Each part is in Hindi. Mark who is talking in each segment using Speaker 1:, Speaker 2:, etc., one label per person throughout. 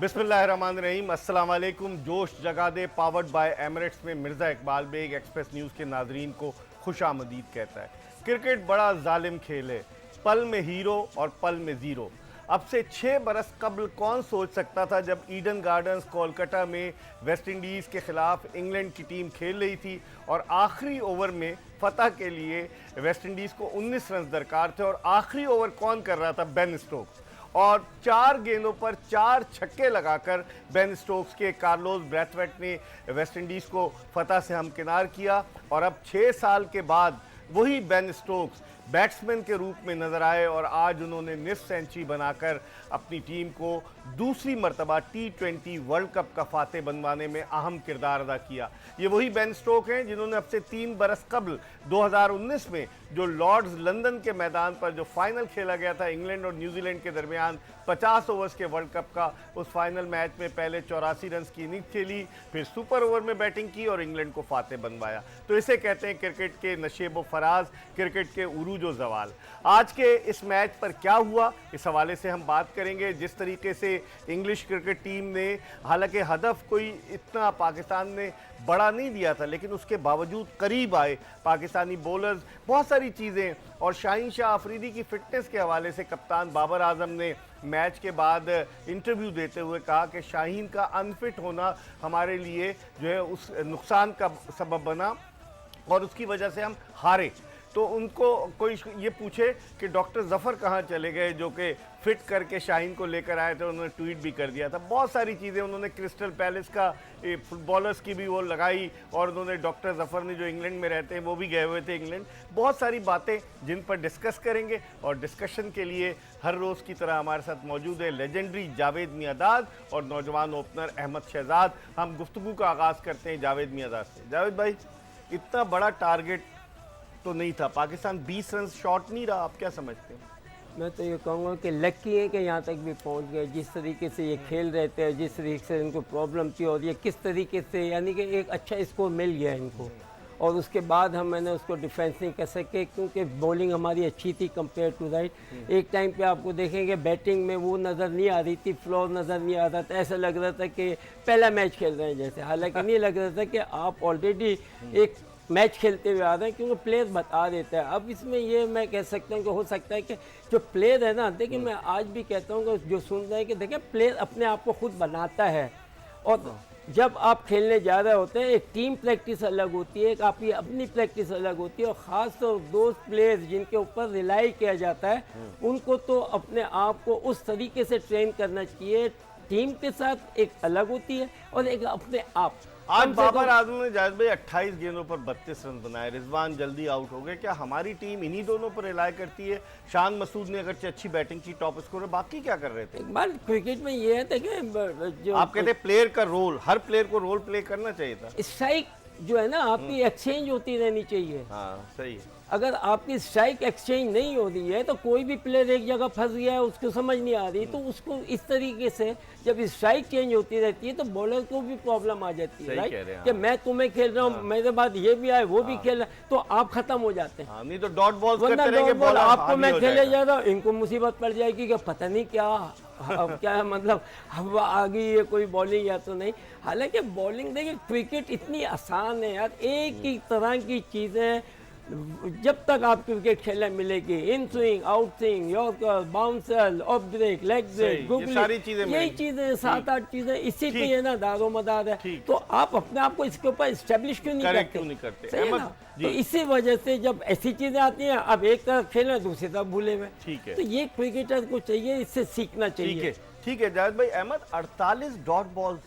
Speaker 1: बिस्मिल्लाहिर्रहमानिर्रहीम, अस्सलाम वालेकुम। जोश जगा दे पावर्ड बाय एमिरेट्स में मिर्ज़ा इकबाल बेग एक्सप्रेस न्यूज़ के नाजरीन को खुशामदीद कहता है। क्रिकेट बड़ा जालिम खेल है, पल में हीरो और पल में ज़ीरो। अब से 6 बरस कबल कौन सोच सकता था जब ईडन गार्डन्स कोलकाता में वेस्ट इंडीज़ के ख़िलाफ़ इंग्लैंड की टीम खेल रही थी और आखिरी ओवर में फतह के लिए वेस्ट इंडीज़ को 19 रन दरकार थे और आखिरी ओवर कौन कर रहा था? Ben Stokes. और 4 गेंदों पर 4 छक्के लगाकर बेन स्टोक्स के कार्लोस ब्रैथवेट ने वेस्ट इंडीज़ को फतह से हमकिनार किया और अब 6 साल के बाद वही बेन स्टोक्स बैट्समैन के रूप में नजर आए और आज उन्होंने निस्फ सेंचुरी बनाकर अपनी टीम को दूसरी मरतबा T20 वर्ल्ड कप का फाते बनवाने में अहम किरदार अदा किया। ये वही बेन स्टोक हैं जिन्होंने अब से 3 बरस कबल 2019 में जो लॉर्ड्स लंदन के मैदान पर जो फाइनल खेला गया था इंग्लैंड और न्यूजीलैंड के दरमियान 50 ओवर्स के वर्ल्ड कप का, उस फाइनल मैच में पहले 84 रन की इनिंग्स खेली, फिर सुपर ओवर में बैटिंग की और इंग्लैंड को फाते बनवाया। तो इसे कहते हैं क्रिकेट के नशेब व फराज, क्रिकेट के उरूज व जवाल। आज के इस मैच पर क्या हुआ, इस हवाले से हम बात करेंगे। जिस तरीके से इंग्लिश क्रिकेट टीम ने, हालांकि हदफ कोई इतना पाकिस्तान ने बड़ा नहीं दिया था, लेकिन उसके बावजूद करीब आए पाकिस्तानी बॉलर्स, बहुत सारी चीज़ें। और शाहीन शाह अफरीदी की फिटनेस के हवाले से कप्तान बाबर आजम ने मैच के बाद इंटरव्यू देते हुए कहा कि शाहीन का अनफिट होना हमारे लिए जो है उस नुकसान का सबब बना और उसकी वजह से हम हारे। तो उनको कोई ये पूछे कि डॉक्टर जफ़र कहाँ चले गए जो कि फिट करके शाहीन को लेकर आए थे, उन्होंने ट्वीट भी कर दिया था। बहुत सारी चीज़ें उन्होंने क्रिस्टल पैलेस का फुटबॉलर्स की भी वो लगाई और उन्होंने डॉक्टर जफ़र ने जो इंग्लैंड में रहते हैं वो भी गए हुए थे इंग्लैंड। बहुत सारी बातें जिन पर डिस्कस करेंगे और डिस्कशन के लिए हर रोज़ की तरह हमारे साथ मौजूद है लेजेंडरी जावेद मियांदाद और नौजवान ओपनर अहमद शहजाद। हम गुफ्तगू का आगाज़ करते हैं जावेद मियांदाद से। जावेद भाई, इतना बड़ा टारगेट तो नहीं था, पाकिस्तान 20 रन शॉट नहीं रहा, आप क्या समझते हैं?
Speaker 2: मैं तो ये कहूँगा कि लकी है कि यहाँ तक भी पहुँच गए। जिस तरीके से ये खेल रहे थे, जिस तरीके से इनको प्रॉब्लम थी और ये किस तरीके से, यानी कि एक अच्छा स्कोर मिल गया इनको और उसके बाद मैंने उसको डिफेंस नहीं कर सके क्योंकि बॉलिंग हमारी अच्छी थी कंपेयर टू राइट। एक टाइम पे आपको देखेंगे बैटिंग में वो नज़र नहीं आ रही थी, फ्लोर नज़र नहीं आ रहा था, ऐसा लग रहा था कि पहला मैच खेल रहे हैं जैसे, हालांकि नहीं लग रहा था कि आप ऑलरेडी एक मैच खेलते हुए आ रहे हैं क्योंकि प्लेयर बता देता है। अब इसमें ये मैं कह सकता हूँ कि हो सकता है कि जो प्लेयर है ना, देखिए मैं आज भी कहता हूँ कि जो सुन रहे हैं कि देखिए प्लेयर अपने आप को खुद बनाता है और जब आप खेलने जा रहे होते हैं एक टीम प्रैक्टिस अलग होती है, एक आपकी अपनी प्रैक्टिस अलग होती है और ख़ास तौर दोस्त प्लेयर जिनके ऊपर रिलाई किया जाता है उनको तो अपने आप को उस तरीके से ट्रेन करना चाहिए। टीम के साथ एक अलग होती है और एक अपने आप।
Speaker 1: आज बाबर आजम ने जावेद भाई 28 गेंदों पर 32 रन बनाए, रिजवान जल्दी आउट हो गए। क्या हमारी टीम इन्हीं दोनों पर रिलाय करती है? शान मसूद ने अगरचे अच्छी बैटिंग की, टॉप स्कोर, बाकी क्या कर रहे थे?
Speaker 2: एक बार क्रिकेट में ये है कि जो
Speaker 1: आप कहते हैं प्लेयर का रोल, हर प्लेयर को रोल प्ले करना चाहिए था।
Speaker 2: स्ट्राइक जो है ना आपकी एक्सचेंज होती रहनी चाहिए।
Speaker 1: हाँ सही है।
Speaker 2: अगर आपकी स्ट्राइक एक्सचेंज नहीं हो रही है तो कोई भी प्लेयर एक जगह फंस गया है, उसको समझ नहीं आ रही, तो उसको इस तरीके से जब स्ट्राइक चेंज होती रहती है तो बॉलर को भी प्रॉब्लम आ जाती है राइट कि मैं तुम्हें खेल रहा हूँ, मेरे बाद ये भी आए वो भी खेल रहा है, तो आप खत्म हो जाते हैं।
Speaker 1: नहीं तो डॉट बॉल
Speaker 2: आपको मैं खेले जा रहा हूँ, इनको मुसीबत पड़ जाएगी कि पता नहीं क्या अब क्या है, मतलब अब आ गई है कोई बॉलिंग या तो नहीं। हालांकि बॉलिंग देखिए क्रिकेट इतनी आसान है यार, एक ही तरह की चीज़ें जब तक आप क्रिकेट खेलने मिलेगी, in swing, out swing, yorker, bouncer, off break, leg break, यही चीजें 7-8 चीजें इसी पे है ना दारो मदार है। तो आप अपने आप को इसके ऊपर एस्टेब्लिश क्यों नहीं करते? सही है ना? तो इसी वजह से जब ऐसी चीजें आती हैं, अब एक तरफ खेलना दूसरी तरफ भूले हुए, तो ये क्रिकेटर को चाहिए, इससे सीखना चाहिए।
Speaker 1: ठीक है जावेद भाई। अहमद, 48 डॉट बॉल्स,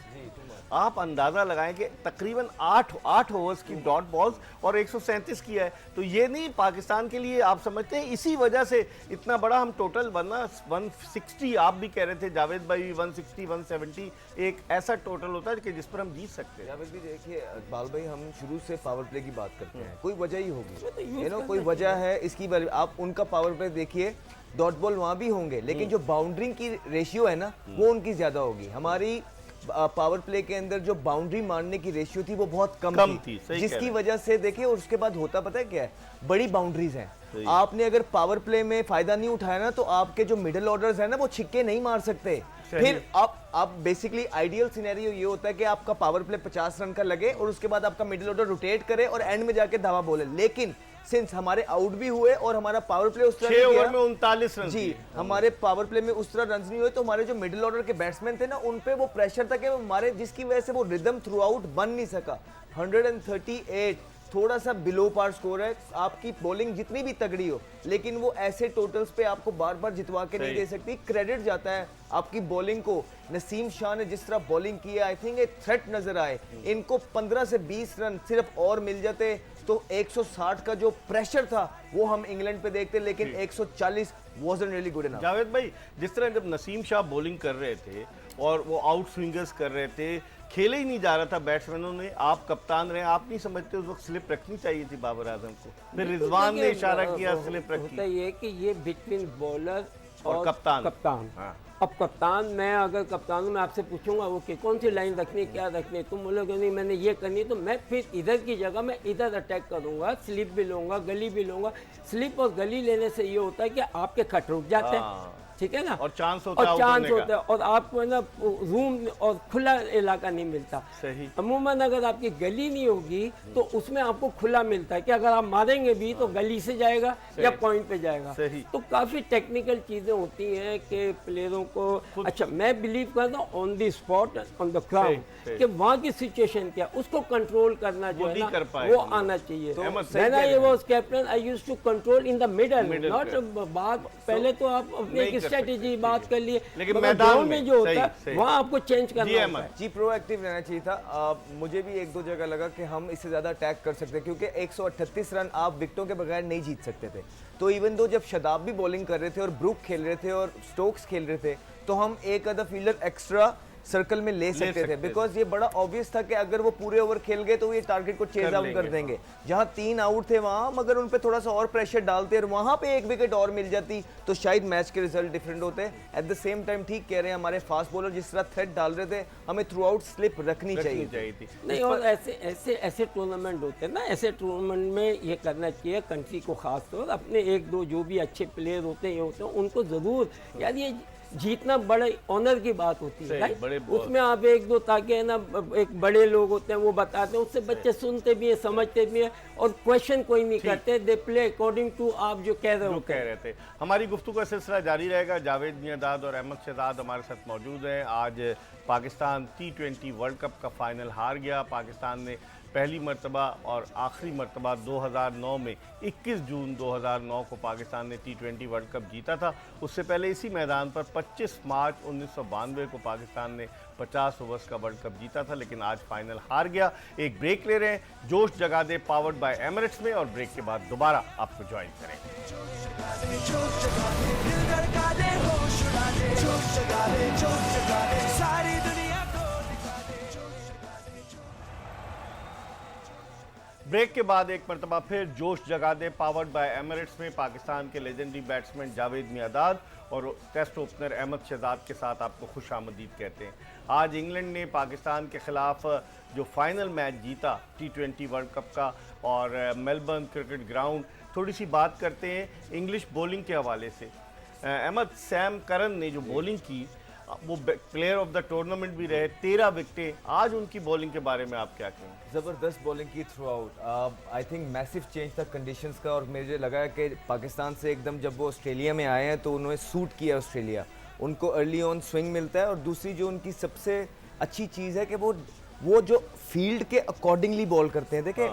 Speaker 1: आप अंदाजा लगाएं कि तकरीबन 8 ओवर्स की डॉट बॉल्स और 137 किया है, तो ये नहीं पाकिस्तान के लिए आप समझते हैं इसी वजह से इतना बड़ा हम टोटल बनना 160, आप भी कह रहे थे जावेद भाई 160 170 एक ऐसा टोटल होता है कि जिस पर हम जीत सकते हैं।
Speaker 3: जावेद भी देखिए इकबाल भाई, हम शुरू से पावर प्ले की बात करते हैं, कोई वजह ही होगी, कोई वजह है इसकी। आप उनका पावर प्ले देखिए, डॉट बॉल वहाँ भी होंगे लेकिन जो बाउंड्री की रेशियो है ना वो उनकी ज्यादा होगी। हमारी पावर प्ले के अंदर जो बाउंड्री मारने की रेशियो थी वो बहुत कम थी, जिसकी वजह से देखिए, और उसके बाद होता पता है क्या है, बड़ी बाउंड्रीज हैं आपने अगर पावर प्ले में फायदा नहीं उठाया ना, तो आपके जो मिडिल ऑर्डर्स है ना, वो छिक्के नहीं मार सकते। फिर आप बेसिकली आइडियल सिनेरियो ये होता है कि आपका पावर प्ले 50 रन का लगे और उसके बाद आपका मिडिल ऑर्डर रोटेट करे और एंड में जाके धावा बोले। लेकिन सिंस हमारे आउट भी हुए और हमारा पावर प्ले उस तरह
Speaker 1: 6 ओवर में 39 रन
Speaker 3: जी, हमारे पावर प्ले में उस तरह रन नहीं हुए, तो हमारे जो मिडिल ऑर्डर के बैट्समैन थे ना, उन पे वो प्रेशर था कि हमारे, जिसकी वजह से वो रिदम थ्रू आउट बन नहीं सका। 138 थोड़ा सा बिलो पार स्कोर है। आपकी बॉलिंग जितनी भी तगड़ी हो, लेकिन वो ऐसे टोटल्स पे आपको बार बार जितवा के नहीं दे सकती। क्रेडिट जाता है आपकी बॉलिंग को। नसीम शाह ने जिस तरह बॉलिंग की है, आई थिंक एक थ्रेट नजर आए। इनको 15 से 20 रन सिर्फ और मिल जाते तो 160 का जो प्रेशर था वो हम इंग्लैंड पे देखते, लेकिन 140 wasn't really good enough।
Speaker 1: Javed भाई, जिस तरह जब नसीम शाह बॉलिंग कर रहे थे और वो आउट स्विंगर्स कर रहे थे, खेले ही नहीं जा रहा था बैट्समैनों ने, आप कप्तान रहे, आप नहीं समझते उस वक्त स्लिप रखनी चाहिए थी बाबर आजम को? फिर रिजवान ने इशारा किया स्लिप रखी।
Speaker 2: होता ये कि ये बिटवीन बॉलर
Speaker 1: और कप्तान।
Speaker 2: हाँ। अब कप्तान, मैं अगर कप्तान हूं, मैं आपसे पूछूंगा वो कि कौन सी लाइन रखनी, क्या रखनी, तुम बोलोगे नहीं मैंने ये करनी, तो मैं फिर इधर की जगह मैं इधर अटैक करूंगा, स्लिप भी लूंगा, गली भी लूंगा। स्लिप और गली लेने से ये होता है कि आपके खट रुक जाते हैं, ठीक है ना,
Speaker 1: और चांस होता है,
Speaker 2: होता है, और आपको है ना रूम और खुला इलाका नहीं मिलता।
Speaker 1: सही।
Speaker 2: अमूमन अगर आपकी गली नहीं होगी तो उसमें आपको खुला मिलता है कि अगर आप मारेंगे भी तो गली से जाएगा या पॉइंट पे जाएगा।
Speaker 1: सही।
Speaker 2: तो काफी टेक्निकल चीजें होती हैं कि प्लेयरों को, अच्छा मैं बिलीव करता हूँ on the spot on the ground कि वहाँ की सिचुएशन क्या, उसको कंट्रोल करना जो है ना वो आना चाहिए। When I was captain I used to control in the middle, not बात। पहले तो आप अपने स्ट्रेटेजी बात कर लिए,
Speaker 1: लेकिन मैदान में
Speaker 2: जो होता है वहाँ आपको चेंज करना होता है।
Speaker 3: जी, प्रोएक्टिव रहना चाहिए था। मुझे भी एक दो जगह लगा कि हम इससे ज्यादा अटैक कर सकते, क्योंकि 138 रन आप विकेटों के बगैर नहीं जीत सकते थे। तो इवन दो जब शदाब भी बॉलिंग कर रहे थे और ब्रूक खेल रहे थे और स्टोक्स खेल रहे थे, तो हम एक आधा फील्डर एक्स्ट्रा सर्कल में ले सकते थे, बिकॉज ये बड़ा ऑब्वियस था कि अगर वो पूरे ओवर खेल गए तो ये टारगेट को चेज आउट कर देंगे। जहां 3 आउट थे वहां मगर उन पे थोड़ा सा और प्रेशर डालते और वहां पे एक विकेट और मिल जाती तो शायद मैच के रिजल्ट डिफरेंट होते। एट द सेम टाइम ठीक कह रहे हैं हमारे फास्ट बॉलर, जिस तरह थ्रेट डाल रहे थे, हमें थ्रू आउट स्लिप रखनी चाहिए थी।
Speaker 2: नहीं, और ऐसे टूर्नामेंट होते हैं ना, ऐसे टूर्नामेंट में ये करना चाहिए कंट्री को, खास तौर अपने एक दो जो भी अच्छे प्लेयर होते हैं उनको जरूर, यार ये जीतना बड़े ऑनर की बात होती है, राइट? उसमें आप एक दो, ताकि है ना एक बड़े लोग होते हैं वो बताते हैं, उससे बच्चे सुनते भी हैं, समझते भी हैं और क्वेश्चन कोई नहीं करते, दे प्ले अकॉर्डिंग टू आप जो कह रहे
Speaker 1: थे। हमारी गुफ्तगू का सिलसिला जारी रहेगा। जावेद मियांदाद और अहमद शहजाद हमारे साथ मौजूद हैं। आज पाकिस्तान T20 वर्ल्ड कप का फाइनल हार गया। पाकिस्तान ने पहली मरतबा और आखिरी मरतबा 2009 में 21 जून 2009 को पाकिस्तान ने T20 वर्ल्ड कप जीता था। उससे पहले इसी मैदान पर 25 मार्च 1992 को पाकिस्तान ने 50 ओवर्स का वर्ल्ड कप जीता था, लेकिन आज फाइनल हार गया। एक ब्रेक ले रहे हैं, जोश जगा दे पावर्ड बाय एमिरेट्स में, और ब्रेक के बाद दोबारा आपको ज्वाइन करेंगे। ब्रेक के बाद एक मरतबा फिर जोश जगा दे पावर्ड बाय एमिरेट्स में पाकिस्तान के लेजेंडरी बैट्समैन जावेद मियांदाद और टेस्ट ओपनर अहमद शहजाद के साथ आपको खुशामदीद कहते हैं। आज इंग्लैंड ने पाकिस्तान के खिलाफ जो फाइनल मैच जीता T20 वर्ल्ड कप का और मेलबर्न क्रिकेट ग्राउंड, थोड़ी सी बात करते हैं इंग्लिश बॉलिंग के हवाले से। अहमद, सैम करन ने जो बॉलिंग की, वो प्लेयर ऑफ द टूर्नामेंट भी रहे, 13 विकेटें। आज उनकी बॉलिंग के बारे में आप क्या कहें?
Speaker 3: ज़बरदस्त बॉलिंग की through out. I think massive change था कंडीशंस का, और मुझे लगा कि पाकिस्तान से एकदम जब वो ऑस्ट्रेलिया में आए हैं तो उन्होंने सूट किया ऑस्ट्रेलिया। उनको अर्ली ऑन स्विंग मिलता है, और दूसरी जो उनकी सबसे अच्छी चीज़ है कि वो जो फील्ड के अकॉर्डिंगली बॉल करते हैं। देखिए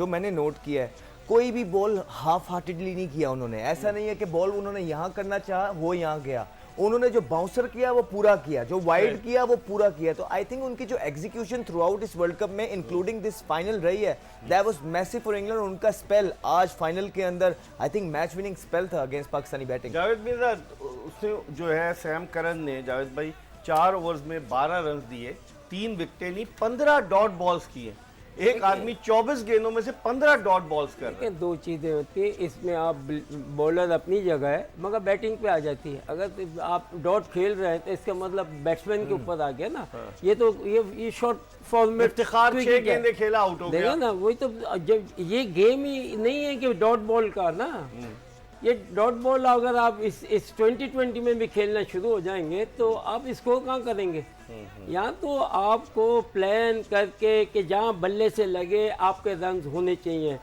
Speaker 3: मैंने नोट किया है, कोई भी बॉल हाफ हार्टेडली नहीं किया उन्होंने। ऐसा नहीं है कि बॉल उन्होंने यहाँ करना चाहा वो यहाँ गया, उन्होंने जो बाउंसर किया वो पूरा किया, जो वाइड किया वो पूरा किया। तो आई थिंक उनकी जो एग्जीक्यूशन थ्रू आउट इस वर्ल्ड कप में इंक्लूडिंग दिस फाइनल रही है, that was massive for England. उनका स्पेल आज फाइनल के अंदर I think match winning spell था अगेंस्ट पाकिस्तानी बैटिंग।
Speaker 1: जावेद मिर्जा, उसने जो है सैम करन ने, जावेद भाई, 4 ओवर्स में 12 रन दिए, 3 विकेटें ली, 15 डॉट बॉल्स किए। एक आदमी 24 गेंदों में से 15 डॉट बॉल्स कर रहा है।
Speaker 2: देखिए, दो चीज़ें होती हैं इसमें। आप बॉलर अपनी जगह है मगर बैटिंग पे आ जाती है। अगर आप डॉट खेल रहे हैं तो इसका मतलब बैट्समैन के ऊपर आ गया ना। ये तो ये शॉर्ट फॉर्मेट
Speaker 1: इफ्तिखार 6 गेंदें खेला, आउट हो गया।
Speaker 2: देखा ना, वही तो। जब ये गेम ही नहीं है कि डॉट बॉल का ना, ये डॉट बॉल अगर आप इस 2020 में भी खेलना शुरू हो जाएंगे तो आप स्कोर कहाँ करेंगे? यहाँ तो आपको प्लान करके कि जहाँ बल्ले से लगे आपके रन होने चाहिए।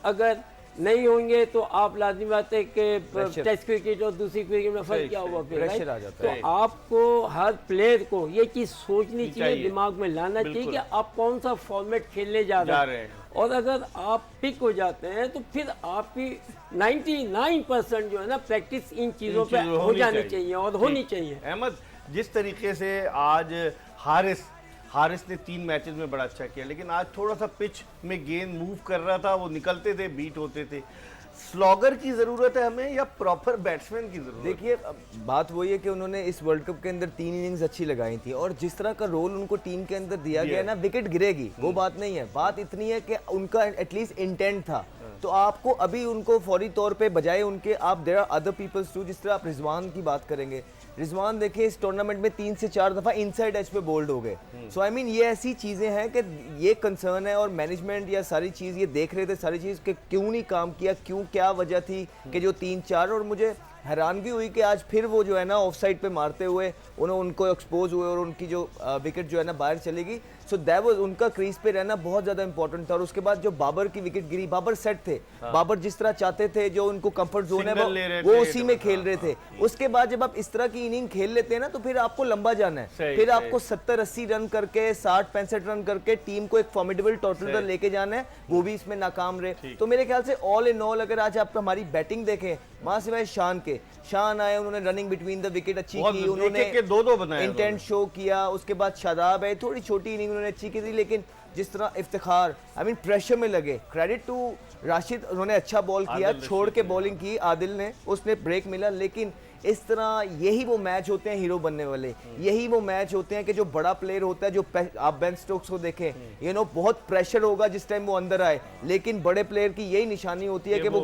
Speaker 2: अगर नहीं होंगे तो आप लाजमी बात है कि टेस्ट क्रिकेट और दूसरी क्रिकेट में फर्क क्या हुआ फिर,
Speaker 3: प्रेशर आ जाता
Speaker 2: है। तो आपको हर प्लेयर को ये चीज़ सोचनी चाहिए, दिमाग में लाना चाहिए कि आप कौन सा फॉर्मेट खेलने जा रहे हैं। और अगर आप पिक हो जाते हैं तो फिर आपकी 99% जो है ना प्रैक्टिस इन चीज़ों पे हो जानी चाहिए और होनी चाहिए।
Speaker 1: अहमद, जिस तरीके से आज हारिस ने 3 मैचेस में बड़ा अच्छा किया, लेकिन आज थोड़ा सा पिच में गेंद मूव कर रहा था, वो निकलते थे, बीट होते थे। स्लॉगर की जरूरत है हमें या प्रॉपर बैट्समैन की जरूरत?
Speaker 3: देखिए, बात वही है कि उन्होंने इस वर्ल्ड कप के अंदर 3 इनिंग्स अच्छी लगाई थी और जिस तरह का रोल उनको टीम के अंदर दिया गया है ना, विकेट गिरेगी वो बात नहीं है। बात इतनी है कि उनका एटलीस्ट इंटेंट था। तो आपको अभी उनको फौरी तौर पे बजाय उनके आप there are other peoples too. जिस तरह आप रिजवान की बात करेंगे, रिजवान देखिए इस टूर्नामेंट में 3 से 4 दफा इनसाइड एज पे बोल्ड हो गए। सो आई मीन ये ऐसी चीजें हैं कि ये कंसर्न है और मैनेजमेंट या सारी चीज ये देख रहे थे सारी चीज कि क्यों नहीं काम किया, क्यों क्या वजह थी कि जो 3-4। और मुझे हैरानगी हुई कि आज फिर वो जो है ना ऑफ साइड पे मारते हुए उनको एक्सपोज हुए और उनकी जो विकेट जो है ना बाहर चलेगी। सो दैट वाज उनका क्रीज पे रहना बहुत ज्यादा इंपॉर्टेंट था। और उसके बाद जो बाबर की विकेट गिरी, बाबर सेट थे। बाबर जिस तरह चाहते थे, जो उनको कंफर्ट जोन है वो उसी में खेल रहे थे। उसके बाद जब आप इस तरह की इनिंग खेल लेते हैं ना तो फिर आपको लंबा जाना है। फिर आपको 70-80 रन करके 60-65 रन करके टीम को एक फॉर्मिडेबल टोटल पर लेके जाना है, वो भी इसमें नाकाम रहे। तो मेरे ख्याल से ऑल इन ऑल अगर आज आप हमारी बैटिंग देखें, वहां सिवाय शान आए, उन्होंने रनिंग बिटवीन द विकेट अच्छी की, उन्होंने
Speaker 1: दो बनाए,
Speaker 3: इंटेंट शो किया। उसके बाद शादाब है, थोड़ी छोटी इनिंग उन्होंने अच्छी की थी, लेकिन जिस तरह इफ्तिखार आई मीन प्रेशर में लगे। क्रेडिट टू राशिद, उन्होंने अच्छा बॉल किया, छोड़ के बॉलिंग की आदिल ने, उसने ब्रेक मिला। लेकिन इस तरह यही वो मैच होते हैं हीरो बनने वाले, यही वो मैच होते हैं कि जो बड़ा प्लेयर होता है, जो आप बेन स्टोक्स को देखें, बहुत प्रेशर होगा जिस टाइम वो अंदर आए, लेकिन बड़े प्लेयर की यही निशानी होती है कि वो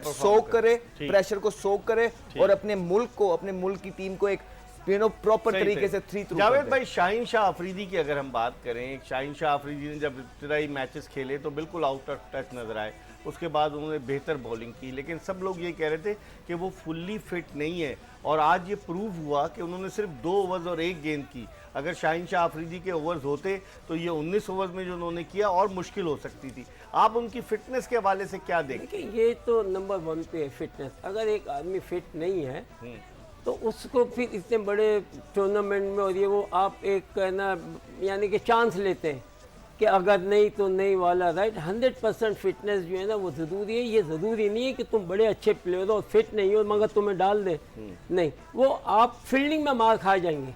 Speaker 3: सोक करे, प्रेशर को सोक करे और अपने मुल्क की टीम को एक प्रॉपर तरीके से थ्री थ्रू।
Speaker 1: जावेद भाई, शाहीन शाह अफरीदी की अगर हम बात करें, शाहीन शाह अफरीदी ने जब इब्तिदाई मैचेस खेले तो बिल्कुल आउट ऑफ टच नजर आए। उसके बाद उन्होंने बेहतर बॉलिंग की, लेकिन सब लोग ये कह रहे थे कि वो फुल्ली फिट नहीं है। और आज ये प्रूव हुआ कि उन्होंने सिर्फ 2 ओवर्स और 1 गेंद की। अगर शाहीन शाह अफरीदी के ओवर्स होते तो ये 19 ओवर्स में जो उन्होंने किया और मुश्किल हो सकती थी। आप उनकी फिटनेस के हवाले से क्या देखते हैं?
Speaker 2: ये तो नंबर 1 पे है फिटनेस। अगर एक आदमी फिट नहीं है तो उसको फिर इतने बड़े टूर्नामेंट में और ये वो आप एक कहना यानी कि चांस लेते हैं कि अगर नहीं तो नहीं वाला, राइट। 100% फिटनेस जो है ना वो ज़रूरी है। ये ज़रूरी नहीं है कि तुम बड़े अच्छे प्लेयर हो और फिट नहीं हो मगर तुम्हें डाल दे, नहीं। वो आप फील्डिंग में मार खा जाएंगे।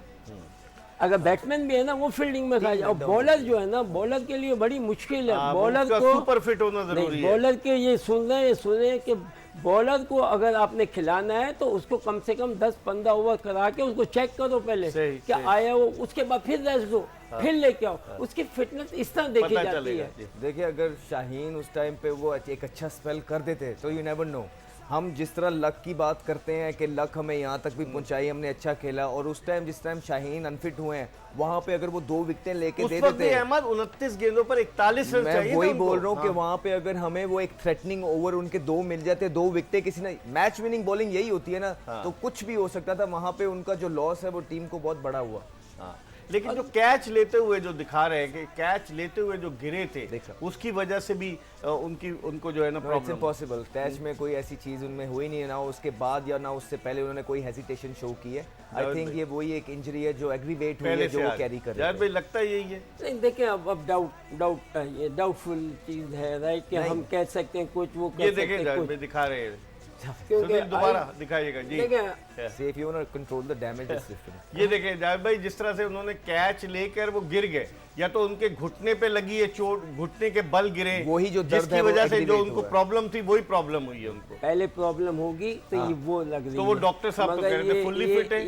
Speaker 2: अगर बैट्समैन भी है ना वो फील्डिंग में खा जाए। और बॉलर जो है ना, बॉलर के लिए बड़ी मुश्किल है। बॉलर को
Speaker 1: सुपर फिट होना जरूरी है।
Speaker 2: बॉलर के ये सुने कि बॉलर को अगर आपने खिलाना है तो उसको कम से कम 10-15 ओवर करा के उसको चेक करो पहले क्या आया वो, उसके बाद फिर रेस्ट दो, फिर लेके आओ। उसकी फिटनेस इस तरह देखी जाती है।
Speaker 3: देखिए, अगर शाहीन उस टाइम पे वो एक अच्छा स्पेल कर देते तो यू नेवर नो। हम जिस तरह लक की बात करते हैं कि लक हमें यहाँ तक भी पहुंचाई, हमने अच्छा खेला, और उस टाइम जिस टाइम शाहीन अनफिट हुए हैं वहां पे अगर वो 2 विकेटें लेके दे देते,
Speaker 1: अहमद 29 गेंदों पर 41 रन चाहिए,
Speaker 3: मैं वही बोल रहा हूँ कि वहां पे अगर हमें वो एक थ्रेटनिंग ओवर उनके 2 मिल जाते, 2 विकेटें किसी ने, मैच विनिंग बॉलिंग यही होती है ना, तो कुछ भी हो सकता था। वहां पे उनका जो लॉस है वो टीम को बहुत बड़ा हुआ।
Speaker 1: लेकिन जो कैच लेते हुए जो दिखा रहे हैं कि कैच लेते हुए जो गिरे थे उसकी वजह से भी उनको जो है ना प्रॉब्लम।
Speaker 3: इम्पॉसिबल, कैच में कोई ऐसी चीज उनमें हुई नहीं है, ना उसके बाद या ना उससे पहले उन्होंने कोई हेजिटेशन शो की है। आई थिंक ये वही एक इंजरी है जो एग्रीवेट हुई है, जो वो कैरी कर रहे हैं।
Speaker 1: भाई लगता है यही है।
Speaker 2: नहीं देखें, अब डाउटफुल चीज है, राइट, कि हम कह सकते हैं कुछ, वो
Speaker 1: ये देखें दिखा रहे हैं सुनील दोबारा दिखाइएगा जी।
Speaker 2: देखें
Speaker 3: See, if you want to control the damage, it's different.
Speaker 1: ये देखें जावेद भाई, जिस तरह से उन्होंने कैच लेकर वो गिर गए, या तो उनके घुटने पे लगी है चोट, घुटने के बल गिरे,
Speaker 3: वही जो दर्द
Speaker 1: जिसकी
Speaker 3: है वो
Speaker 1: वजह से जो
Speaker 3: aggravate
Speaker 1: उनको
Speaker 3: हुआ है।
Speaker 1: प्रॉब्लम थी वही प्रॉब्लम हुई है उनको।
Speaker 2: पहले प्रॉब्लम होगी तो ये वो लग रही है,
Speaker 1: तो वो डॉक्टर साहब तो
Speaker 2: मगर
Speaker 1: कह रहे थे फुल्ली फिट है।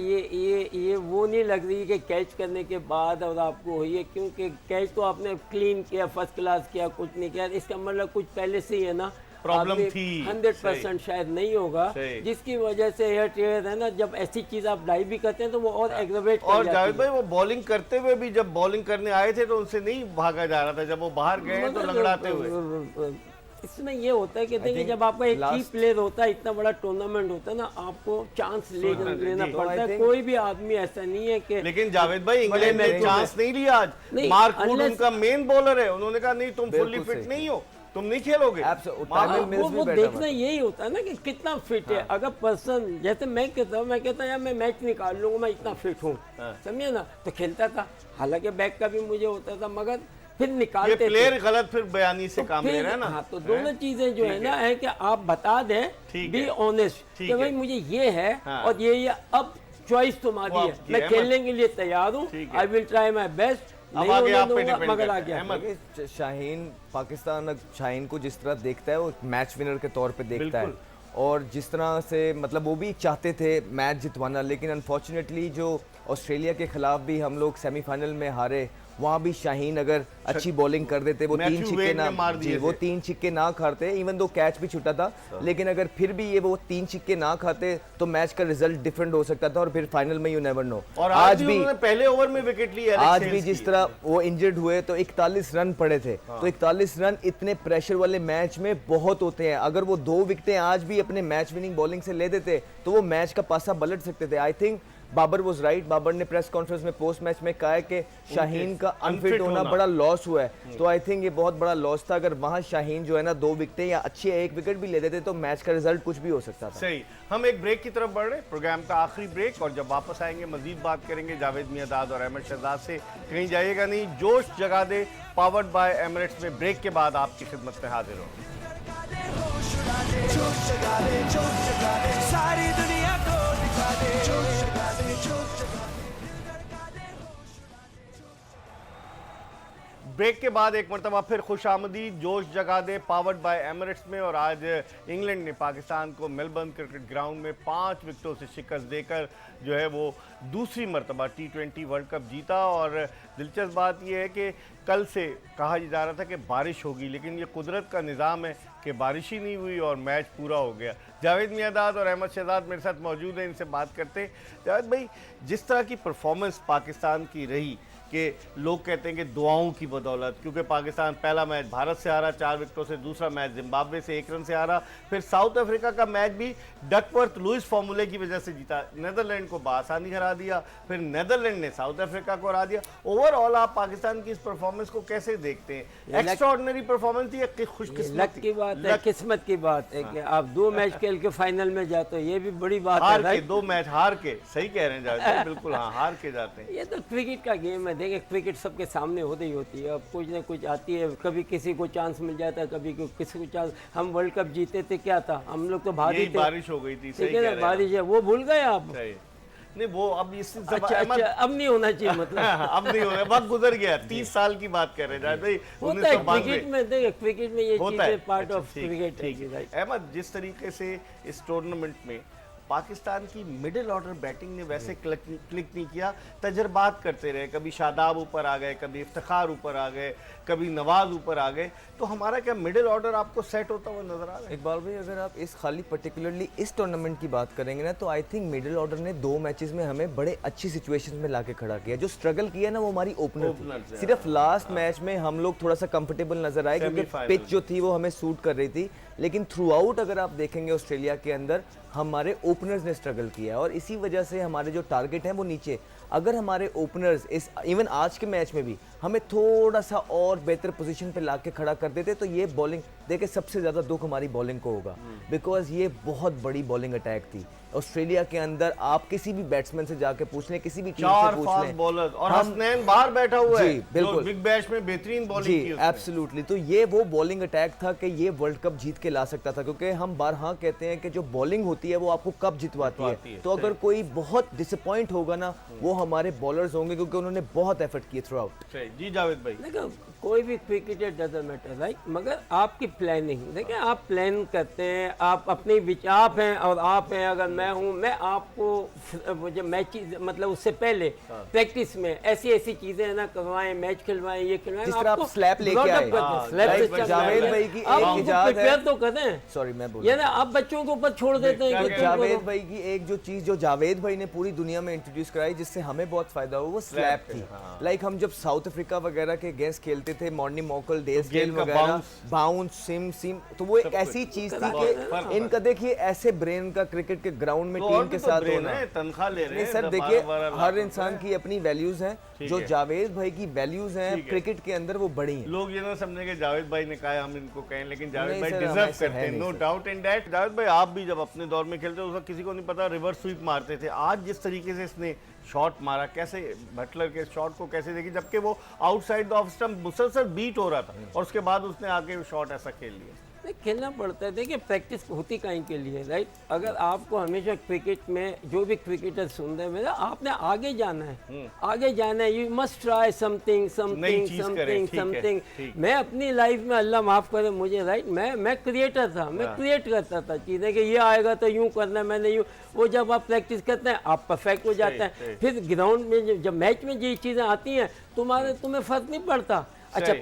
Speaker 2: ये वो नहीं लग रही कि कैच करने के बाद और आपको हुई है, क्योंकि कैच तो आपने क्लीन किया, फर्स्ट क्लास किया, कुछ नहीं किया, इसका मतलब कुछ पहले से ही है ना,
Speaker 1: प्रॉब्लम थी।
Speaker 2: 100% शायद नहीं होगा,
Speaker 1: सही।
Speaker 2: जिसकी वजह से एयर टेयर है ना, जब ऐसी चीज आप डाइव भी करते हैं तो वो और एग्रेवेट
Speaker 1: और
Speaker 2: कर
Speaker 1: जावेद
Speaker 2: जाती
Speaker 1: भाई
Speaker 2: है।
Speaker 1: वो बॉलिंग करते हुए भी, जब बॉलिंग करने आए थे तो उनसे नहीं भागा जा रहा था, जब वो बाहर गए तो
Speaker 2: मगर
Speaker 1: लंगड़ाते हुए।
Speaker 2: इसमें ये होता है कि देखिए,
Speaker 3: think
Speaker 2: जब आपका एक की
Speaker 3: last-
Speaker 2: प्लेयर होता है, इतना बड़ा टूर्नामेंट होता है ना, आपको चांस लेना
Speaker 1: जी।
Speaker 2: पड़ता
Speaker 3: तो I
Speaker 2: है।
Speaker 3: think-
Speaker 2: कोई भी आदमी ऐसा नहीं है कि
Speaker 1: लेकिन जावेद भाई इंग्लैंड ने
Speaker 2: मैचों
Speaker 1: चांस नहीं लिया आज।
Speaker 2: नहीं,
Speaker 1: मार्क वुड
Speaker 2: unless-
Speaker 1: उनका मेन बॉलर है, उन्होंने कहा नहीं तुम फुल्ली
Speaker 3: बिल्कुल
Speaker 1: फिट
Speaker 3: सही।
Speaker 1: नहीं हो, तुम नहीं खेलोगे।
Speaker 3: Absolutely.
Speaker 1: मार्क-
Speaker 3: Tyler Mills
Speaker 2: वो
Speaker 3: भी बैठा
Speaker 2: देखना
Speaker 3: हुआ था।
Speaker 2: यही होता है ना कि कितना फिट है। अगर पर्सन, जैसे मैं कहता हूँ यार मैं मैच निकाल लूंगा, मैं इतना फिट हूँ, समझे ना, तो खेलता था। हालांकि बैक का भी मुझे होता था, मगर फिर
Speaker 1: ये
Speaker 2: निकालते थे।
Speaker 1: प्लेयर गलत फिर बयानी से काम ले
Speaker 2: फिर-
Speaker 1: रहा है ना।
Speaker 2: हाँ, तो दोनों चीजें जो है ना है कि आप बता दें,
Speaker 1: ठीक
Speaker 2: बी
Speaker 1: है।
Speaker 2: ऑनेस्ट
Speaker 1: ठीक
Speaker 2: कि
Speaker 1: है।
Speaker 2: भाई मुझे ये है
Speaker 1: हाँ।
Speaker 2: और ये अब चॉइस तुम्हारी
Speaker 1: वो
Speaker 2: है,
Speaker 1: आपकी
Speaker 2: मैं
Speaker 1: है,
Speaker 2: खेलने के लिए तैयार हूँ,
Speaker 1: ठीक है।
Speaker 2: I will try my best,
Speaker 1: अब आगे आप पे डिपेंड
Speaker 2: मगर
Speaker 1: करता
Speaker 2: आ
Speaker 1: है।
Speaker 2: गया।
Speaker 1: अहमद,
Speaker 3: देखिए, शाहीन पाकिस्तान शाहीन को जिस तरह देखता है वो मैच विनर के तौर पे देखता है,
Speaker 1: बिल्कुल।
Speaker 3: और जिस तरह से मतलब वो भी चाहते थे मैच जितवाना, लेकिन अनफॉर्चुनेटली जो ऑस्ट्रेलिया के खिलाफ भी हम लोग सेमीफाइनल में हारे, वहाँ भी शाहीन अगर अच्छी बॉलिंग कर देते, वो
Speaker 1: मैथ्यू
Speaker 3: 3 छिक्के
Speaker 1: वेन
Speaker 3: ना
Speaker 1: ने मार दिए
Speaker 3: जी, वो
Speaker 1: थे।
Speaker 3: 3 छिक्के ना खाते, इवन दो कैच भी छूटा था, लेकिन अगर फिर भी ये वो 3 छिक्के ना खाते तो मैच का रिजल्ट डिफरेंट हो सकता था, और फिर फाइनल में यू नेवर नो।
Speaker 1: और आज भी उन्होंने पहले ओवर में विकेट ली एलेक्स
Speaker 3: आज
Speaker 1: हेल्स
Speaker 3: भी
Speaker 1: की।
Speaker 3: जिस तरह वो इंजर्ड हुए तो 41 रन पड़े थे, तो 41 रन इतने प्रेशर वाले मैच में बहुत होते हैं। अगर वो 2 विकेटें आज भी अपने मैच विनिंग बॉलिंग से ले देते तो वो मैच का पासा पलट सकते थे। I think Babar was right. Babar ने प्रेस कॉन्फ्रेंस में पोस्ट मैच में कहा है कि शाहीन का अनफिट होना बड़ा लॉस हुआ है, तो आई थिंक ये बहुत बड़ा लॉस था। अगर वहां शाहीन जो है ना 2 विकेटें या अच्छी 1 विकेट भी ले देते तो मैच का रिजल्ट कुछ भी हो सकता था।
Speaker 1: सही। हम एक ब्रेक की तरफ बढ़ रहे हैं, प्रोग्राम का आखिरी ब्रेक, और जब वापस आएंगे मजीद बात करेंगे जावेद मियांदाद और अहमद शहजाद से। कहीं जाइएगा नहीं, जोश जगा दे पावर्ड बाय एमिरेट्स में ब्रेक के बाद आपकी खिदमत में हाजिर होंगे।
Speaker 4: सारी दुनिया को दिखा दे, जोश जगा दे, जोश जगा दे।
Speaker 1: ब्रेक के बाद एक मरतबा फिर खुश आमदीद, जोश जगा दे पावर्ड बाय एमिरेट्स में। और आज इंग्लैंड ने पाकिस्तान को मेलबर्न क्रिकेट ग्राउंड में 5 विकेटों से शिकस्त देकर जो है वो दूसरी मरतबा T20 वर्ल्ड कप जीता। और दिलचस्प बात यह है कि कल से कहा जा रहा था कि बारिश होगी, लेकिन ये कुदरत का निज़ाम है कि बारिश ही नहीं हुई और मैच पूरा हो गया। जावेद मियांदाद और अहमद शहजाद मेरे साथ मौजूद हैं, इनसे बात करते हैं। जावेद भाई, जिस तरह की परफॉर्मेंस पाकिस्तान की रही कि लोग कहते हैं कि दुआओं की बदौलत, क्योंकि पाकिस्तान पहला मैच भारत से हारा 4 विकेटों से, दूसरा मैच जिम्बाब्वे से 1 रन से हारा, फिर साउथ अफ्रीका का मैच भी डकवर्थ लुइस फार्मूले की वजह से जीता, नेदरलैंड को बासानी हरा दिया, फिर नेदरलैंड ने साउथ अफ्रीका को हरा दिया। ओवरऑल आप पाकिस्तान की इस परफॉर्मेंस को कैसे देखते हैं? एक्स्ट्राऑर्डिनरी परफॉर्मेंस थी या खुशकिस्मत
Speaker 2: लक की बात है, किस्मत की बात है कि आप 2 मैच खेल के फाइनल में जाते हो, ये भी बड़ी बात
Speaker 1: हार
Speaker 2: है।
Speaker 1: के 2 मैच हार के, सही कह रहे हैं जावेद भाई, बिल्कुल हाँ, हार के जाते हैं।
Speaker 2: ये तो क्रिकेट का गेम है। देखिए, क्रिकेट सबके सामने होती ही होती है, अब कुछ ना कुछ आती है, कभी किसी को चांस मिल जाता है, कभी किसी को चांस। हम वर्ल्ड कप जीते थे, क्या था, हम लोग तो भारी
Speaker 1: यही
Speaker 2: थे,
Speaker 1: बारिश हो गई थी, सही
Speaker 2: ठीक है
Speaker 1: कह
Speaker 2: ना,
Speaker 1: रहे हैं
Speaker 2: बारिश है, वो भूल गए आप।
Speaker 1: सही। नहीं वो अब इस
Speaker 2: अच्छा, अब नहीं होना चाहिए मतलब।
Speaker 1: अब नहीं हो रहा, वक्त गुजर गया, 30 साल की बात कर रहे हैं जावेद भाई,
Speaker 2: होता है
Speaker 1: 1992
Speaker 2: क्रिकेट में, देखिए क्रिकेट में ये
Speaker 1: होता है।
Speaker 2: चीजें पार्ट
Speaker 1: अच्छा,
Speaker 2: ऑफ
Speaker 1: ठीक,
Speaker 2: क्रिकेट
Speaker 1: ठीक है। अहमद, जिस तरीके से इस टूर्नामेंट में पाकिस्तान की मिडिल ऑर्डर बैटिंग ने वैसे क्लिक नहीं किया, तजर्बात करते रहे, कभी शादाब ऊपर आ गए, कभी इफ्तिखार ऊपर आ गए, कभी नवाज ऊपर आ गए, तो हमारा क्या मिडिल ऑर्डर आपको सेट होता हुआ नजर आ रहा है?
Speaker 3: इकबाल भाई, अगर आप इस खाली पर्टिकुलरली इस टूर्नामेंट की बात करेंगे ना, तो आई थिंक मिडिल ऑर्डर ने 2 मैचेस में हमें बड़े अच्छी सिचुएशंस में लाके खड़ा किया। जो स्ट्रगल किया ना वो हमारी ओपनर
Speaker 1: Openers
Speaker 3: थी।
Speaker 1: है,
Speaker 3: सिर्फ लास्ट मैच में हम लोग थोड़ा सा कंफर्टेबल नजर आए क्योंकि
Speaker 1: Semi-final
Speaker 3: पिच जो थी वो हमें सूट कर रही थी, लेकिन थ्रू आउट अगर आप देखेंगे ऑस्ट्रेलिया के अंदर हमारे ओपनर्स ने स्ट्रगल किया है, और इसी वजह से हमारे जो टारगेट हैं वो नीचे। अगर हमारे ओपनर्स इस इवन आज के मैच में भी हमें थोड़ा सा और बेहतर पोजीशन पे लाके खड़ा कर देते तो ये बॉलिंग देखिए सबसे ज़्यादा दुख हमारी बॉलिंग को होगा, बिकॉज ये बहुत बड़ी बॉलिंग अटैक थी। ऑस्ट्रेलिया के अंदर आप किसी भी बैट्समैन से जाके पूछ लें, किसी भी टीम से
Speaker 1: चार
Speaker 3: पूछ
Speaker 1: फास्ट
Speaker 3: लें,
Speaker 1: बॉलर और हसनैन बाहर बैठा हुआ है,
Speaker 3: जी, बिल्कुल।
Speaker 1: जो बिग बैश में बेहतरीन बॉलिंग की
Speaker 3: जी
Speaker 1: उसने।
Speaker 3: एब्सोल्युटली। तो ये वो बॉलिंग अटैक था कि ये वर्ल्ड कप जीत के ला सकता था, क्योंकि हम बारहा कहते हैं कि जो बॉलिंग होती है वो आपको कब जितवाती है। तो अगर कोई बहुत डिसअपॉइंट होगा ना, वो हमारे बॉलर्स होंगे, क्योंकि उन्होंने बहुत एफर्ट किए थ्रू आउट।
Speaker 1: सही जी जावेद भाई।
Speaker 2: देखो कोई भी क्रिकेटर डजंट मैटर राइट, मगर आपकी प्लानिंग देखिए, आप प्लान करते हैं, आप अपने आप हैं और आप हैं, अगर मैं हूं, मैं आपको जब मैच मतलब उससे पहले प्रैक्टिस में ऐसी ऐसी चीजें ना करवाएं, मैच खिलवाएं, ये खिलवाएं,
Speaker 3: जिस तरह आप स्लैप लेके
Speaker 2: brought up
Speaker 3: आए।
Speaker 2: करते हैं,
Speaker 1: हाँ,
Speaker 2: slap
Speaker 1: जावेद
Speaker 2: system
Speaker 3: जावेद
Speaker 2: करते
Speaker 3: भाई
Speaker 2: हैं।
Speaker 3: की
Speaker 2: आप
Speaker 3: एक
Speaker 2: उनको
Speaker 3: इजाज़त है।
Speaker 2: prepare तो करें,
Speaker 3: सॉरी मैं बोल
Speaker 2: ये ना आप बच्चों के ऊपर छोड़ देते हैं कि तुम
Speaker 3: जावेद
Speaker 2: करो।
Speaker 3: भाई की एक जो चीज जो जावेद भाई ने पूरी दुनिया में इंट्रोड्यूस कराई, जिससे हमें बहुत फायदा हुआ, वो स्लैप थी। लाइक हम जब साउथ अफ्रीका वगैरह के अगेंस्ट खेलते थे, मॉर्नी मॉकल, डेल
Speaker 1: गेंद का
Speaker 3: वगैरह, बाउंस, सिम, तो वो एक ऐसी चीज थी कि इनका देखिए ऐसे ब्रेन का क्रिकेट के ग्राउंड में
Speaker 1: तो और
Speaker 3: टीम
Speaker 1: भी
Speaker 3: के
Speaker 1: तो
Speaker 3: साथ
Speaker 1: brain
Speaker 3: होना।
Speaker 1: है, तनख्वाह ले रहे
Speaker 3: नहीं
Speaker 1: हैं
Speaker 3: सर
Speaker 1: 12
Speaker 3: देखिए,
Speaker 1: 12 लाख
Speaker 3: हर
Speaker 1: रुपए।
Speaker 3: इंसान की अपनी वैल्यूज हैं,
Speaker 1: ठीक
Speaker 3: जो
Speaker 1: है।
Speaker 3: जावेद भाई की वैल्यूज हैं
Speaker 1: ठीक है।
Speaker 3: क्रिकेट के अंदर वो बड़ी हैं।
Speaker 1: लोग ये ना समझे कि जावेद भाई ने कहा है हम इनको कहें, लेकिन जावेद
Speaker 3: नहीं
Speaker 1: भाई
Speaker 3: सर,
Speaker 1: डिजर्व
Speaker 3: हमारे से
Speaker 1: करते
Speaker 3: है
Speaker 1: हैं,
Speaker 3: नहीं
Speaker 1: no
Speaker 3: sir.
Speaker 1: Doubt in that. Javed भाई आप भी जब अपने दौर में खेलते उस वक्त किसी को नहीं पता रिवर्स स्वीप मारते थे। आज जिस तरीके से इसने शॉट मारा, कैसे बटलर के शॉट को कैसे देखी, जबकि वो आउटसाइड द ऑफ स्टंप मुसलसल बीट हो रहा था और उसके बाद उसने आके शॉट ऐसा खेल लिया।
Speaker 2: नहीं, खेलना पड़ता है। देखिए प्रैक्टिस होती कहीं के लिए राइट, अगर आपको हमेशा क्रिकेट में जो भी क्रिकेटर सुन रहे हैं मेरा, आपने आगे जाना है, आगे जाना है, यू मस्ट ट्राई समथिंग
Speaker 1: नई
Speaker 2: समथिंग
Speaker 1: चीज़ करें,
Speaker 2: समथिंग
Speaker 1: ठीक है,
Speaker 2: समथिंग।
Speaker 1: ठीक।
Speaker 2: मैं अपनी लाइफ में, अल्लाह माफ़ करे मुझे राइट, मैं क्रिएटर था, मैं क्रिएट करता था चीज़ें कि ये आएगा तो यूँ करना है, मैंने यूँ, वो जब आप प्रैक्टिस करते हैं आप परफेक्ट हो जाते
Speaker 1: सही।
Speaker 2: हैं। फिर ग्राउंड में जब मैच में ये चीज़ें आती हैं तुम्हें फ़र्क नहीं पड़ता। अच्छा
Speaker 1: सही।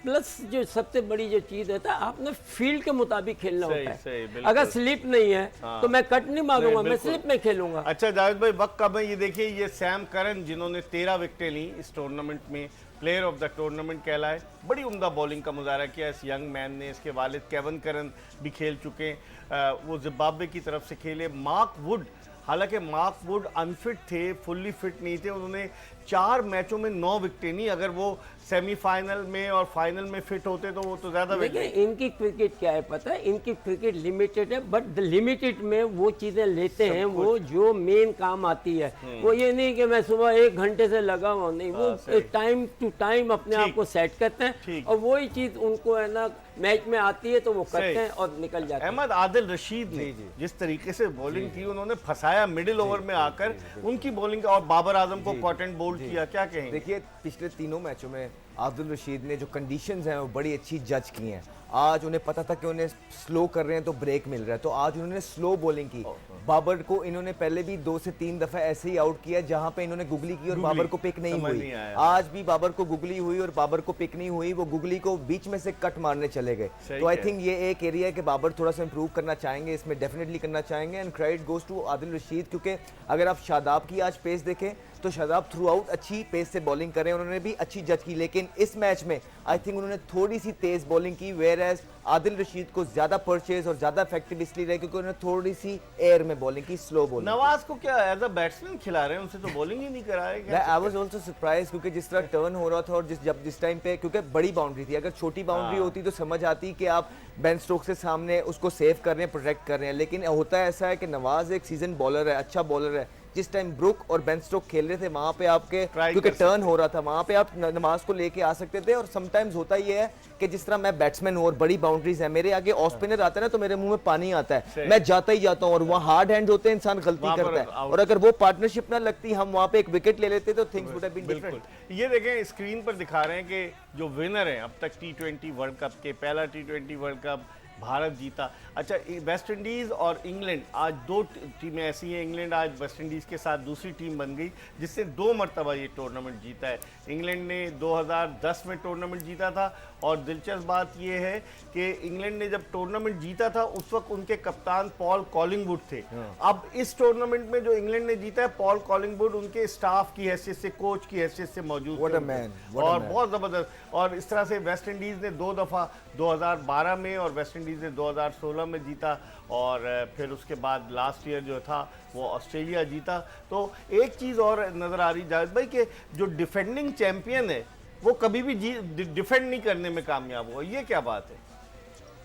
Speaker 2: प्लस जो सबसे बड़ी जो चीज होता है, आपने फील्ड के मुताबिक खेलना
Speaker 1: सही,
Speaker 2: होता
Speaker 1: सही,
Speaker 2: है।
Speaker 1: बिल्कुल।
Speaker 2: अगर स्लिप नहीं है तो मैं कट नहीं मारूंगा, मैं
Speaker 1: बिल्कुल।
Speaker 2: स्लिप में खेलूंगा।
Speaker 1: अच्छा जावेद भाई वक्त कब है, ये देखिए ये सैम करन जिन्होंने 13 विकेटें ली इस टूर्नामेंट में, प्लेयर ऑफ द टूर्नामेंट कहलाए, बड़ी उम्दा बॉलिंग का मुजाहरा किया इस यंग मैन ने। इसके वालिद केवन करन भी खेल चुके हैं, वो जिम्बाब्वे की तरफ से खेले। मार्क वुड, हालांकि मार्क वुड अनफिट थे, फुल्ली फिट नहीं थे, उन्होंने 4 मैचों में 9 विकेटें नहीं। अगर वो सेमीफाइनल में और फाइनल में फिट होते तो वो तो ज्यादा
Speaker 2: देखिए
Speaker 1: विकेट।
Speaker 2: इनकी क्रिकेट क्या है पता है, इनकी क्रिकेट लिमिटेड है, बट द लिमिटेड में वो चीजें लेते हैं वो जो मेन काम आती है। वो ये नहीं कि मैं सुबह 1 घंटे से लगा हुआ, नहीं, वो टाइम टू टाइम अपने आप को सेट करते हैं
Speaker 1: ठीक।
Speaker 2: और वही चीज उनको है ना मैच में आती है तो वो करते
Speaker 1: सही।
Speaker 2: हैं और निकल जाते हैं।
Speaker 1: अहमद आदिल रशीद ने जिस तरीके से बॉलिंग की, उन्होंने फंसाया मिडिल ओवर में आकर, उनकी बॉलिंग और बाबर आजम को कॉट एंड बोल्ड किया, क्या कहेंगे?
Speaker 3: देखिए पिछले तीनों मैचों में आदिल रशीद ने जो कंडीशंस हैं वो बड़ी अच्छी जज की हैं। आज उन्हें पता था कि उन्हें स्लो कर रहे हैं तो ब्रेक मिल रहा है, तो आज उन्होंने स्लो बॉलिंग की। बाबर को इन्होंने पहले भी 2 से 3 दफा ऐसे ही आउट किया जहां पे इन्होंने गुगली की और बाबर को पिक नहीं
Speaker 1: समझ
Speaker 3: हुई।
Speaker 1: नहीं आया।
Speaker 3: आज भी बाबर को गुगली हुई और बाबर को पिक नहीं हुई, वो गुगली को बीच में से कट मारने चले गए।
Speaker 1: सही
Speaker 3: तो आई
Speaker 1: है।
Speaker 3: थिंक ये एक एरिया है कि बाबर थोड़ा सा इंप्रूव करना चाहेंगे, इसमें डेफिनेटली करना चाहेंगे। And credit goes to Adil Rashid, क्योंकि अगर आप शादाब की आज पेस देखें तो शादाब थ्रू आउट अच्छी पेस से बॉलिंग करें, उन्होंने भी अच्छी जज की, लेकिन इस मैच में आई थिंक उन्होंने थोड़ी सी तेज बॉलिंग की, वेयर एज आदिल रशीद को ज्यादा परचेज और ज्यादा इफेक्टिव इसलिए रहे क्योंकि उन्होंने थोड़ी सी एयर में बॉलिंग की, स्लो बॉलिंग।
Speaker 1: नवाज को क्या एज अ बैट्समैन खिला रहे हैं, उनसे तो बॉलिंग ही नहीं करा रहे क्या?
Speaker 3: आई वाज आल्सो सरप्राइज, क्योंकि जिस तरह टर्न हो रहा था और जिस टाइम पे, क्योंकि बड़ी बाउंड्री थी, अगर छोटी बाउंड्री होती तो समझ आती कि आप बेन स्टोक्स से सामने उसको सेव कर रहे हैं, प्रोटेक्ट कर रहे हैं, लेकिन होता ऐसा है कि नवाज एक सीजन बॉलर है, अच्छा बॉलर है। जिस टाइम ब्रुक और बेन स्टोक खेल रहे थे वहां पे आपके, क्योंकि टर्न हो रहा था, वहां पे आप नमाज को लेके आ सकते थे। और समटाइम्स होता ही है कि जिस तरह मैं बैट्समैन हूं और बड़ी बाउंड्रीज है, मेरे आगे ऑफ स्पिनर आता है ना तो मेरे मुंह में पानी आता है, मैं जाता ही जाता हूं, और वहां हार्ड हैंड होते हैं, इंसान गलती करता है। और अगर वो पार्टनरशिप ना लगती, हम वहां पे एक विकेट ले लेते तो things would have been different.
Speaker 1: ये देखें स्क्रीन पर दिखा रहे हैं कि जो विनर हैं अब तक T20 वर्ल्ड कप के, पहला T20 वर्ल्ड कप भारत जीता। अच्छा वेस्ट इंडीज़ और इंग्लैंड, आज 2 टीमें ऐसी हैं, इंग्लैंड आज वेस्ट इंडीज़ के साथ दूसरी टीम बन गई जिससे 2 मरतबा ये टूर्नामेंट जीता है। इंग्लैंड ने 2010 में टूर्नामेंट जीता था, और दिलचस्प बात ये है कि इंग्लैंड ने जब टूर्नामेंट जीता था उस वक्त उनके कप्तान पॉल कॉलिंगवुड थे। अब इस टूर्नामेंट में जो इंग्लैंड ने जीता है, पॉल कॉलिंगवुड उनके स्टाफ की हैसियत से, कोच की हैसियत से मौजूद
Speaker 3: What a
Speaker 1: थे
Speaker 3: man, what a
Speaker 1: और
Speaker 3: man.
Speaker 1: बहुत ज़बरदस्त। और इस तरह से वेस्ट इंडीज़ ने 2 दफ़ा 2012 में और वेस्ट इंडीज़ ने 2016 में जीता, और फिर उसके बाद लास्ट ईयर जो था वो ऑस्ट्रेलिया जीता। तो एक चीज़ और नज़र आ रही जावेद भाई कि जो डिफेंडिंग चैंपियन है वो कभी भी डिफेंड नहीं करने में कामयाब हुआ, ये क्या बात है?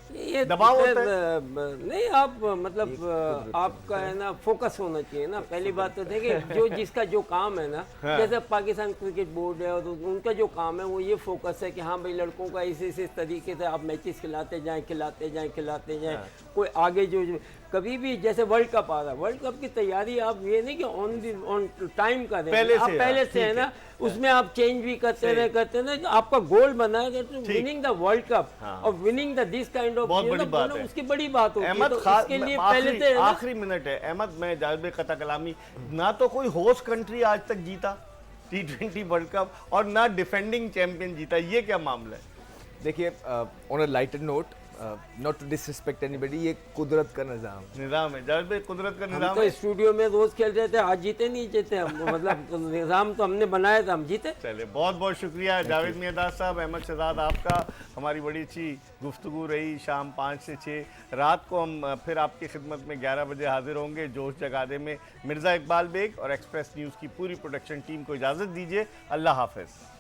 Speaker 2: ये
Speaker 1: दबाव
Speaker 2: फिर,
Speaker 1: होता है?
Speaker 2: नहीं आप मतलब आपका है ना फोकस होना चाहिए ना। पहली बात तो देखिए जो जिसका जो काम है ना,
Speaker 1: हाँ।
Speaker 2: जैसे पाकिस्तान क्रिकेट बोर्ड है और उनका जो काम है वो ये फोकस है कि हाँ भाई लड़कों का इस तरीके से आप मैचेस खिलाते जाएं। कोई आगे जो कभी भी जैसे वर्ल्ड कप आ रहा है, वर्ल्ड कप की तैयारी आप ये नहीं कि ऑन टाइम करें, आप पहले से है ना उसमें आप चेंज भी करते रहे आपका गोल बना है विनिंग द वर्ल्ड कप और winning the this kind of,
Speaker 1: बहुत बड़ी बात है।
Speaker 2: उसकी बड़ी बात होती है।
Speaker 1: अहमद
Speaker 2: तो
Speaker 1: खास
Speaker 2: इसके लिए पहले से है ना,
Speaker 1: आखिरी मिनट है अहमद, मैं जावेद भाई कथा कलामी, ना तो कोई होस्ट कंट्री आज तक जीता T20 वर्ल्ड कप और ना डिफेंडिंग चैंपियन जीता, ये क्या मामला है?
Speaker 3: देखिए on a lighter note, not to disrespect anybody, ये कुदरत का निज़ाम
Speaker 1: है जावेद भाई, कुदरत का
Speaker 2: हम
Speaker 1: निजाम
Speaker 2: तो
Speaker 1: है।
Speaker 2: स्टूडियो में रोज खेल रहे थे, आज जीते नहीं जीते हम मतलब निजाम तो हमने बनाया था, हम जीते।
Speaker 1: चले, बहुत बहुत शुक्रिया जावेद मियादाद साहब, अहमद शहजाद आपका, हमारी बड़ी अच्छी गुफ्तगू रही। शाम 5 से 6 रात को हम फिर आपकी खिदमत में 11 बजे हाजिर होंगे जोश जगा दे में। मिर्ज़ा इकबाल बेग और एक्सप्रेस न्यूज़ की पूरी प्रोडक्शन टीम को इजाज़त दीजिए। अल्लाह हाफ़िज़।